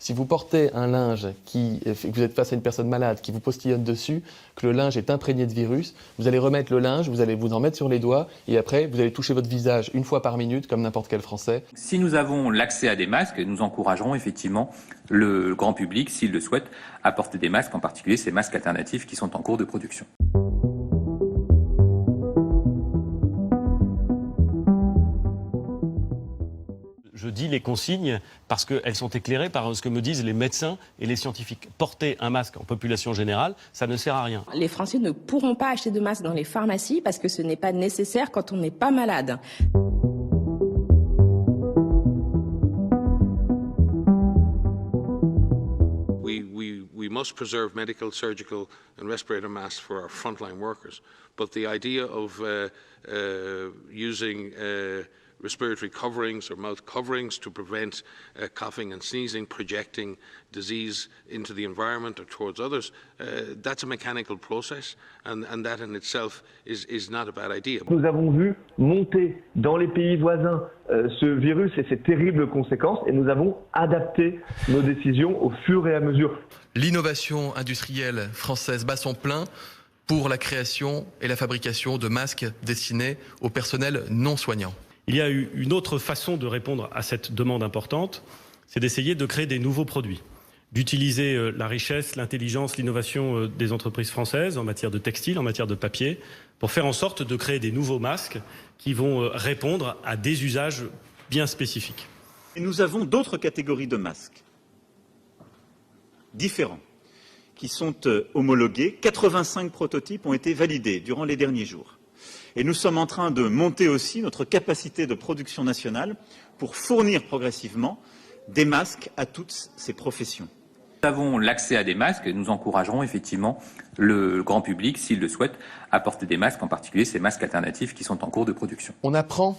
Si vous portez un linge que vous êtes face à une personne malade, qui vous postillonne dessus, que le linge est imprégné de virus, vous allez remettre le linge, vous allez vous en mettre sur les doigts et après vous allez toucher votre visage une fois par minute comme n'importe quel Français. Si nous avons l'accès à des masques, nous encouragerons effectivement le grand public, s'il le souhaite, à porter des masques, en particulier ces masques alternatifs qui sont en cours de production. Je dis les consignes parce qu'elles sont éclairées par ce que me disent les médecins et les scientifiques. Porter un masque en population générale, ça ne sert à rien. Les Français ne pourront pas acheter de masques dans les pharmacies parce que ce n'est pas nécessaire quand on n'est pas malade. We must preserve medical, surgical and respirator masks for our frontline workers. But the idea of using respiratory coverings or mouth coverings to prevent coughing and sneezing, projecting disease into the environment or towards others, that's a mechanical process, and that in itself is not a bad idea. Nous avons vu monter dans les pays voisins ce virus et ses terribles conséquences, et nous avons adapté nos décisions au fur et à mesure. L'innovation industrielle française bat son plein pour la création et la fabrication de masques destinés au personnel non soignant. Il y a eu une autre façon de répondre à cette demande importante, c'est d'essayer de créer des nouveaux produits, d'utiliser la richesse, l'intelligence, l'innovation des entreprises françaises en matière de textile, en matière de papier, pour faire en sorte de créer des nouveaux masques qui vont répondre à des usages bien spécifiques. Et nous avons d'autres catégories de masques différents qui sont homologués. 85 prototypes ont été validés durant les derniers jours. Et nous sommes en train de monter aussi notre capacité de production nationale pour fournir progressivement des masques à toutes ces professions. Nous avons l'accès à des masques, nous encouragerons effectivement le grand public, s'il le souhaite, à porter des masques, en particulier ces masques alternatifs qui sont en cours de production. On apprend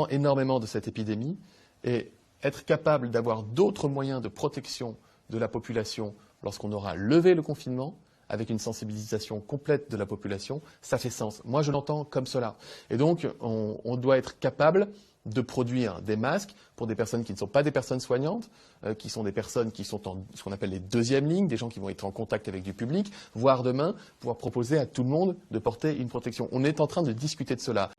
énormément de cette épidémie et être capable d'avoir d'autres moyens de protection de la population lorsqu'on aura levé le confinement, avec une sensibilisation complète de la population, ça fait sens. Moi, je l'entends comme cela. Et donc, on doit être capable de produire des masques pour des personnes qui ne sont pas des personnes soignantes, qui sont des personnes qui sont en ce qu'on appelle les deuxièmes lignes, des gens qui vont être en contact avec du public, voire demain, pouvoir proposer à tout le monde de porter une protection. On est en train de discuter de cela.